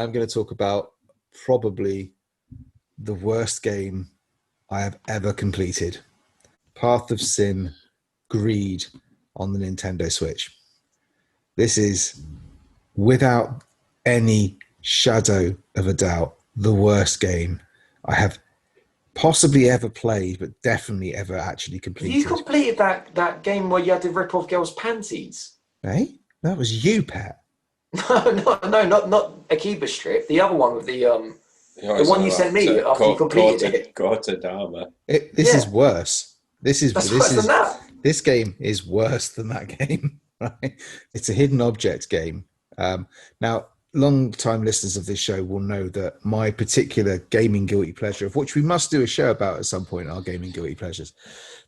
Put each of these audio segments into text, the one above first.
I'm going to talk about probably the worst game I have ever completed. Path of Sin Greed on the Nintendo Switch. This is, without any shadow of a doubt, the worst game I have possibly ever played, but definitely ever actually completed. You completed that game where you had to rip off girls' panties? Hey, that was you, Pat. No, not Akiba Strip. The other one with the one you sent me after you completed it. Kotodama. This is worse. That's worse than that. This game is worse than that game. Right? It's a hidden object game. Now, long-time listeners of this show will know that my particular gaming guilty pleasure, of which we must do a show about at some point, are gaming guilty pleasures.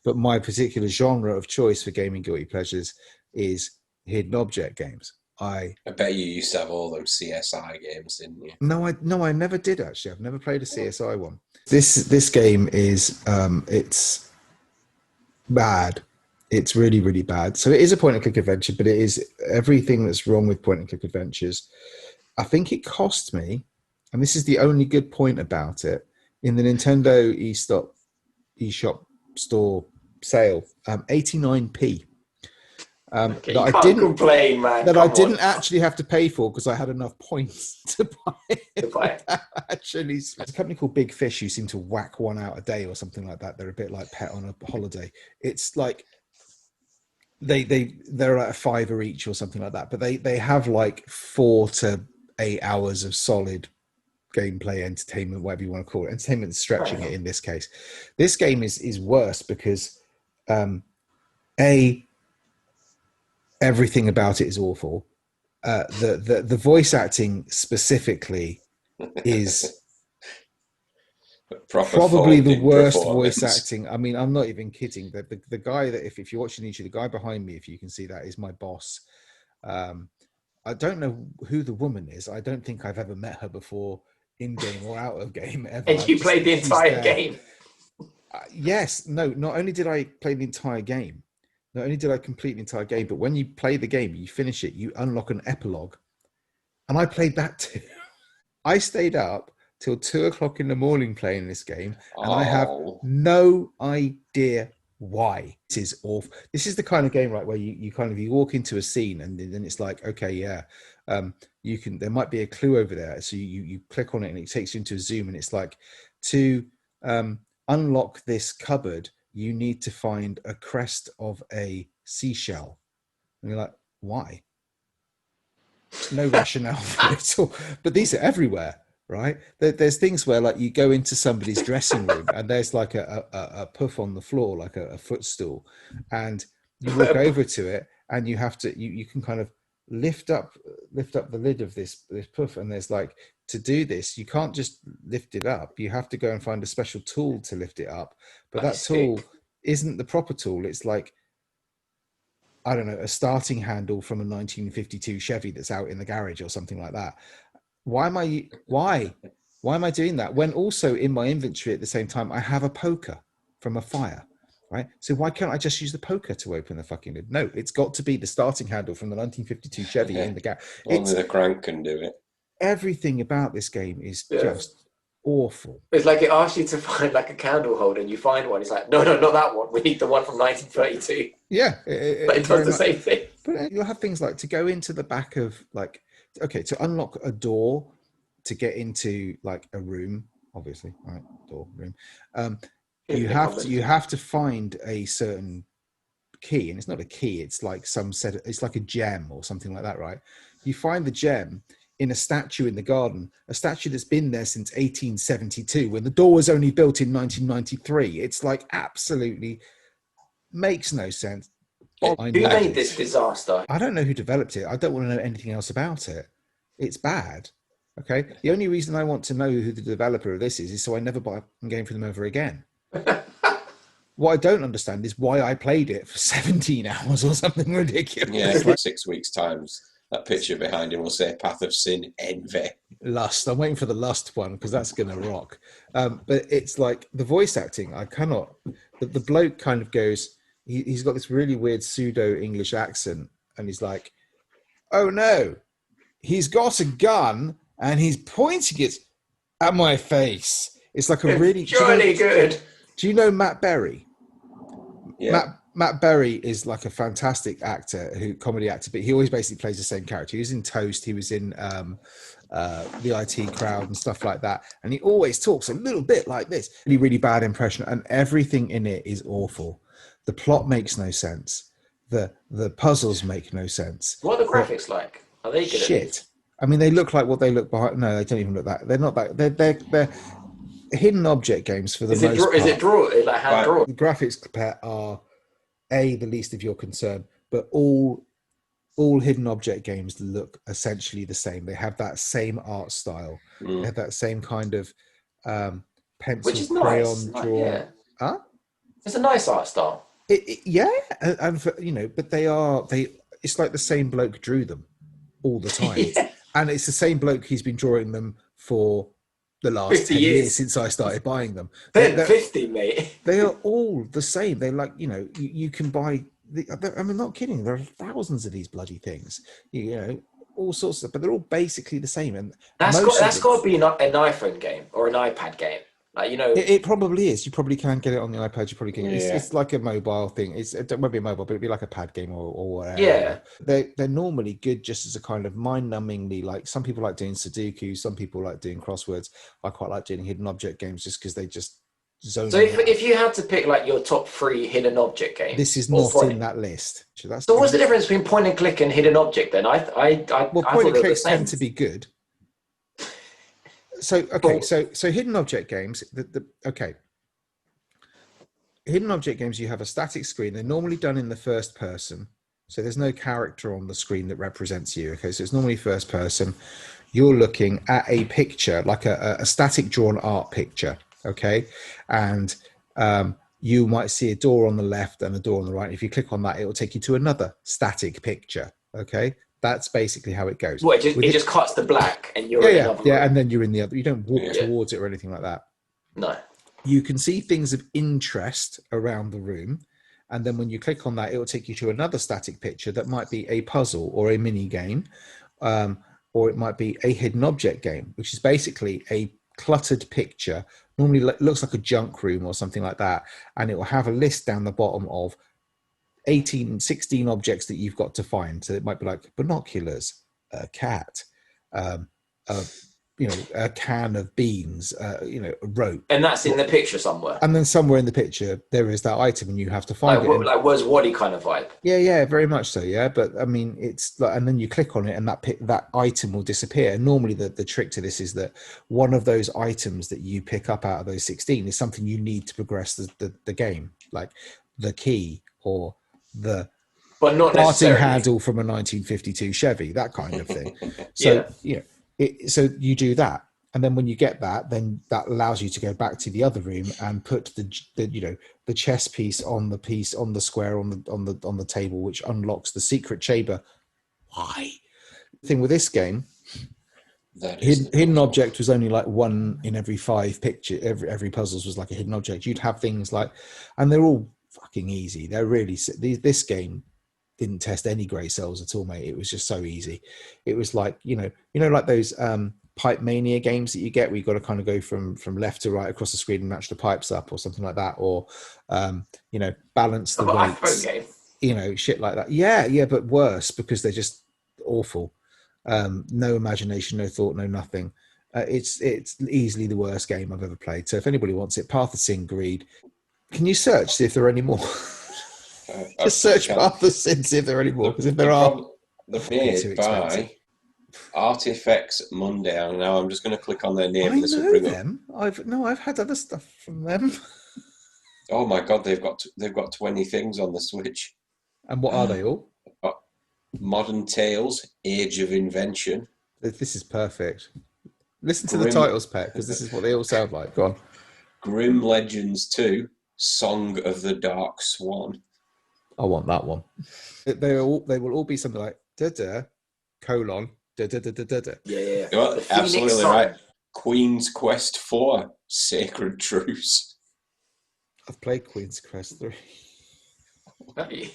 But my particular genre of choice for gaming guilty pleasures is hidden object games. I bet you used to have all those CSI games, didn't you? No, I never did actually. I've never played a CSI one. This game is it's bad. It's really, really bad. So it is a point and click adventure, but it is everything that's wrong with point and click adventures. I think it cost me, and this is the only good point about it, in the Nintendo eShop store sale, 89p. Okay, you can't complain, man. That I didn't actually have to pay for because I had enough points to buy it. Actually, there's a company called Big Fish who seem to whack one out a day or something like that. They're a bit like Pet on a holiday. It's like they're at $5 each or something like that, but they have like 4 to 8 hours of solid gameplay, entertainment, whatever you want to call it. Entertainment is stretching it in this case. This game is worse because everything about it is awful. The voice acting specifically is probably the worst voice acting. I mean, I'm not even kidding. The guy that if you're watching YouTube, the guy behind me, if you can see that, is my boss. I don't know who the woman is. I don't think I've ever met her before, in game or out of game ever. And you played the entire game? Yes. No, not only did I play the entire game, not only did I complete the entire game, but when you play the game, you finish it, you unlock an epilogue. And I played that too. I stayed up till 2 o'clock in the morning playing this game, and I have no idea why. This is awful. This is the kind of game, right, where you walk into a scene and then it's like, okay, yeah, there might be a clue over there. So you click on it and it takes you into a zoom, and it's like, to unlock this cupboard, you need to find a crest of a seashell. And you're like, why? No rationale for it at all. But these are everywhere, right? There's things where, like, you go into somebody's dressing room and there's like a puff on the floor, like a footstool, and you walk over to it and you have to, you can kind of lift up the lid of this puff, and there's like, to do this, you can't just lift it up. You have to go and find a special tool to lift it up. But that tool isn't the proper tool. It's like, I don't know, a starting handle from a 1952 Chevy that's out in the garage or something like that. Why am I doing that? When also in my inventory at the same time, I have a poker from a fire, right? So why can't I just use the poker to open the fucking lid? No, it's got to be the starting handle from the 1952 Chevy in the garage. Only the crank can do it. Everything about this game is just awful. It's like it asks you to find like a candle holder, and you find one. It's like, no, not that one. We need the one from 1932. Yeah, but it does the same thing. But you'll have things like, to go into the back of, like, okay, to unlock a door to get into like a room, obviously, right? Door, room. You have to find a certain key, and it's not a key. It's like it's like a gem or something like that, right? You find the gem in a statue in the garden, a statue that's been there since 1872, when the door was only built in 1993. It's like, absolutely makes no sense. Who made this disaster? I don't know who developed it. I don't want to know anything else about it. It's bad. Okay. The only reason I want to know who the developer of this is so I never buy a game from them ever again. What I don't understand is why I played it for 17 hours or something ridiculous. Yeah, it's like 6 weeks' times. That picture behind him will say Path of Sin, Envy. Lust. I'm waiting for the Lust one because that's going to rock. But it's like the voice acting, I cannot. The bloke kind of goes, he's got this really weird pseudo-English accent, and he's like, oh no, he's got a gun and he's pointing it at my face. It's like a really jolly good. Do you know Matt Berry? Yeah. Matt Berry is like a fantastic comedy actor, but he always basically plays the same character. He was in Toast, he was in the IT Crowd and stuff like that, and he always talks a little bit like this. Really, really bad impression, and everything in it is awful. The plot makes no sense. The puzzles make no sense. What are the graphics like? Are they good? Shit. I mean, they look like what they look behind. No, they don't even look that. They're not that. They're hidden object games for the most part. Is it like hand drawn? The graphics are the least of your concern, but all hidden object games look essentially the same. They have that same art style. They have that same kind of pencil, which is crayon nice. draw. Yeah. Huh? It's a nice art style. And for, but it's like the same bloke drew them all the time. Yeah. And it's the same bloke, he's been drawing them for the last 10 years since I started buying them. 50, mate. They are all the same. They're like, you can buy, I'm not kidding, there are thousands of these bloody things, all sorts of, but they're all basically the same. And that's got to be an iPhone game or an iPad game. Like, it probably is. You probably can get it on the iPad. You probably can. Yeah. It's like a mobile thing. It won't be a mobile, but it'd be like a pad game or whatever. Yeah. They're normally good just as a kind of mind-numbingly, like some people like doing Sudoku, some people like doing crosswords. I quite like doing hidden object games just because they just zone. So if you had to pick like your top 3 hidden object games, this is not in that list. So what's the difference between point and click and hidden object then? Point and clicks tend to be good. So hidden object games. Hidden object games. You have a static screen. They're normally done in the first person, so there's no character on the screen that represents you. Okay, so it's normally first person. You're looking at a picture, like a static drawn art picture. Okay, and you might see a door on the left and a door on the right. If you click on that, it will take you to another static picture. Okay. That's basically how it goes. Well, it just cuts to black and you're in another room. And then you're in the other. You don't walk towards it or anything like that. No. You can see things of interest around the room, and then when you click on that, it will take you to another static picture that might be a puzzle or a mini game, or it might be a hidden object game, which is basically a cluttered picture. Normally looks like a junk room or something like that, and it will have a list down the bottom of 16 objects that you've got to find. So it might be like binoculars, a cat, a can of beans, a rope. And that's in the picture somewhere. And then somewhere in the picture, there is that item and you have to find it. Like Where's Wally kind of vibe. Yeah, very much so, yeah. But I mean, it's like, and then you click on it and that item will disappear. And normally the trick to this is that one of those items that you pick up out of those 16 is something you need to progress the game, like the key or the parting handle from a 1952 Chevy, that kind of thing. So so you do that, and then when you get that, then that allows you to go back to the other room and put the chess piece on the square on the table, which unlocks the secret chamber. Why? The thing with this game, hidden object was only like 1 in every 5 picture. Every puzzles was like a hidden object. You'd have things like, and they're all fucking easy. They're really, this game didn't test any grey cells at all, mate. It was just so easy. It was like, like those pipe mania games that you get where you've got to kind of go from left to right across the screen and match the pipes up or something like that, or balance the weights, shit like that. Yeah, but worse, because they're just awful. No imagination, no thought, no nothing. It's easily the worst game I've ever played. So if anybody wants it, Path of Sin, Greed. Can you search, see if there are any more? Just search Path of Sin, see if there are any more. Because if there are, they're made by Artifacts Monday. And now I'm just going to click on their name. I know them. I've had other stuff from them. Oh my god, they've got 20 things on the Switch. And what are they all? Modern Tales, Age of Invention. This is perfect. Listen to the titles, Pet, because this is what they all sound like. Go on. Grim Legends 2, Song of the Dark Swan. I want that one. They will all be something like da-da, colon, da-da-da-da-da. Yeah. Well, absolutely right. Queen's Quest 4, Sacred Truce. I've played Queen's Quest 3. Have you?